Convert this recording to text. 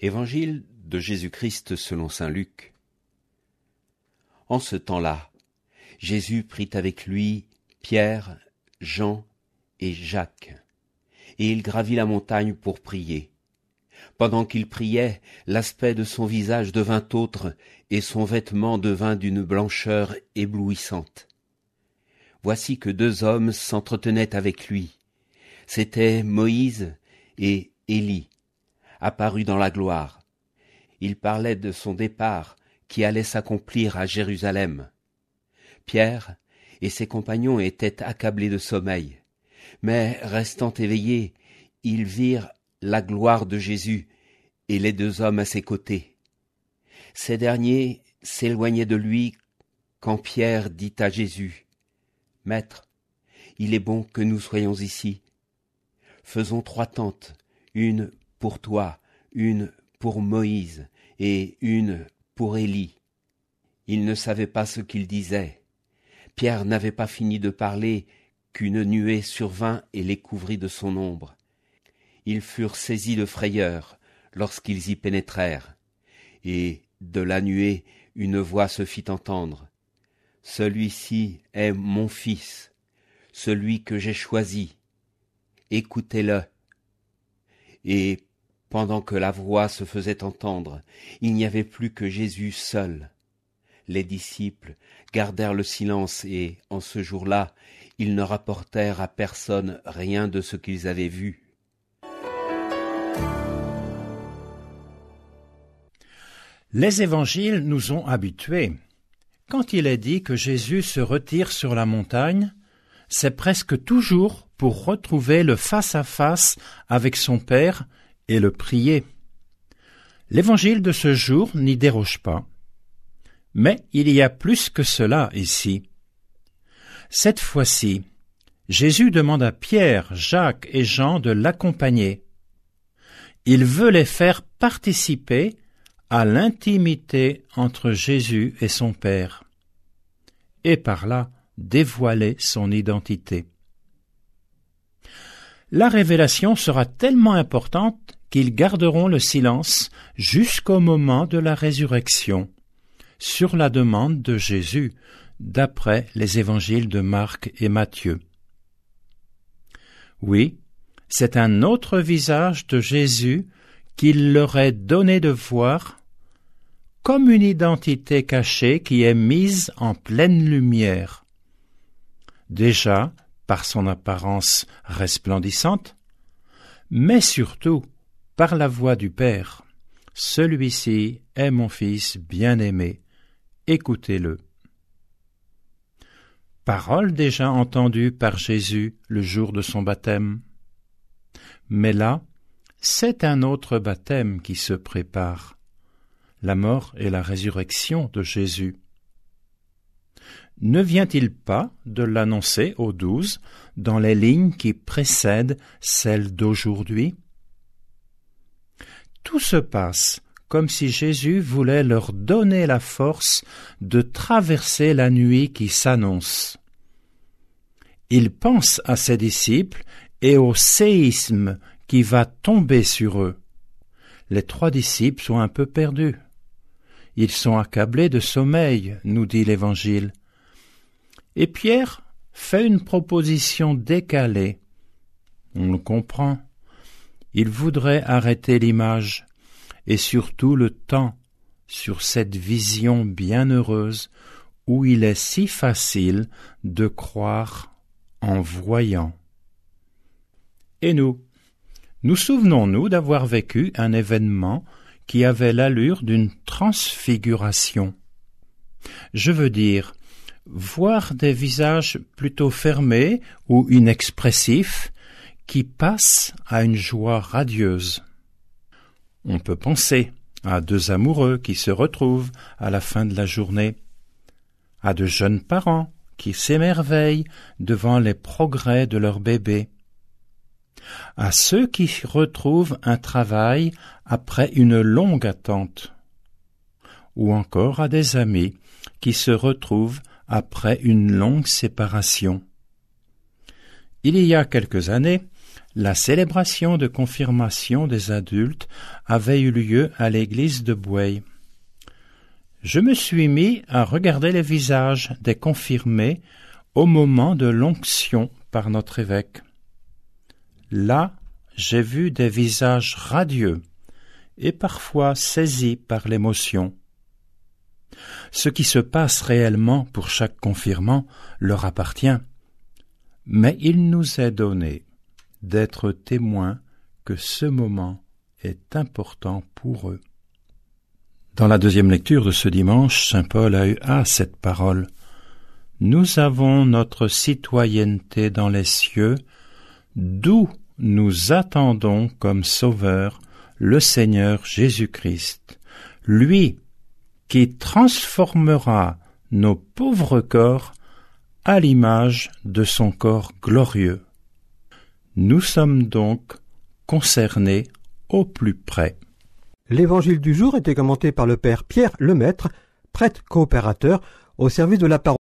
Évangile de Jésus-Christ selon saint Luc. En ce temps-là, Jésus prit avec lui Pierre, Jean et Jacques, et il gravit la montagne pour prier. Pendant qu'il priait, l'aspect de son visage devint autre, et son vêtement devint d'une blancheur éblouissante. Voici que 2 hommes s'entretenaient avec lui. C'étaient Moïse et Élie, apparus dans la gloire. Ils parlaient de son départ qui allait s'accomplir à Jérusalem. Pierre et ses compagnons étaient accablés de sommeil, mais restant éveillés, ils virent la gloire de Jésus et les 2 hommes à ses côtés. Ces derniers s'éloignaient de lui quand Pierre dit à Jésus : « Maître, il est bon que nous soyons ici. Faisons 3 tentes, une pour toi, une pour Moïse et une pour Élie. » Il ne savait pas ce qu'il disait. Pierre n'avait pas fini de parler qu'une nuée survint et les couvrit de son ombre. Ils furent saisis de frayeur lorsqu'ils y pénétrèrent. Et de la nuée, une voix se fit entendre. « Celui-ci est mon fils, celui que j'ai choisi. Écoutez-le. » Et pendant que la voix se faisait entendre, il n'y avait plus que Jésus seul. Les disciples gardèrent le silence et, en ce jour-là, ils ne rapportèrent à personne rien de ce qu'ils avaient vu. Les évangiles nous ont habitués. Quand il est dit que Jésus se retire sur la montagne, c'est presque toujours pour retrouver le face-à-face avec son Père et le prier. L'évangile de ce jour n'y déroge pas. Mais il y a plus que cela ici. Cette fois-ci, Jésus demande à Pierre, Jacques et Jean de l'accompagner. Il veut les faire participer à l'intimité entre Jésus et son Père, et par là dévoiler son identité. La révélation sera tellement importante qu'ils garderont le silence jusqu'au moment de la résurrection, sur la demande de Jésus, d'après les évangiles de Marc et Matthieu. Oui, c'est un autre visage de Jésus qu'il leur est donné de voir, comme une identité cachée qui est mise en pleine lumière. Déjà, par son apparence resplendissante, mais surtout par la voix du Père. « Celui-ci est mon Fils bien-aimé, écoutez-le. » Parole déjà entendue par Jésus le jour de son baptême. Mais là, c'est un autre baptême qui se prépare, la mort et la résurrection de Jésus. Ne vient-il pas de l'annoncer aux 12 dans les lignes qui précèdent celles d'aujourd'hui? Tout se passe comme si Jésus voulait leur donner la force de traverser la nuit qui s'annonce. Il pense à ses disciples et au séisme qui va tomber sur eux. Les 3 disciples sont un peu perdus. Ils sont accablés de sommeil, nous dit l'Évangile. Et Pierre fait une proposition décalée. On le comprend. Il voudrait arrêter l'image et surtout le temps sur cette vision bienheureuse où il est si facile de croire en voyant. Et nous souvenons-nous d'avoir vécu un événement qui avait l'allure d'une transfiguration. Je veux dire, voir des visages plutôt fermés ou inexpressifs qui passent à une joie radieuse. On peut penser à 2 amoureux qui se retrouvent à la fin de la journée, à de jeunes parents qui s'émerveillent devant les progrès de leur bébé, à ceux qui retrouvent un travail après une longue attente, ou encore à des amis qui se retrouvent après une longue séparation. Il y a quelques années, La célébration de confirmation des adultes avait eu lieu à l'église de Boueuil. Je me suis mis à regarder les visages des confirmés au moment de l'onction par notre évêque. Là, j'ai vu des visages radieux et parfois saisis par l'émotion. Ce qui se passe réellement pour chaque confirmant leur appartient, mais il nous est donné d'être témoins que ce moment est important pour eux. Dans la deuxième lecture de ce dimanche, saint Paul a eu cette parole. Nous avons notre citoyenneté dans les cieux, d'où nous attendons comme Sauveur le Seigneur Jésus-Christ, lui qui transformera nos pauvres corps à l'image de son corps glorieux. Nous sommes donc concernés au plus près. L'évangile du jour était commenté par le père Pierre Lemaître, prêtre coopérateur au service de la parole.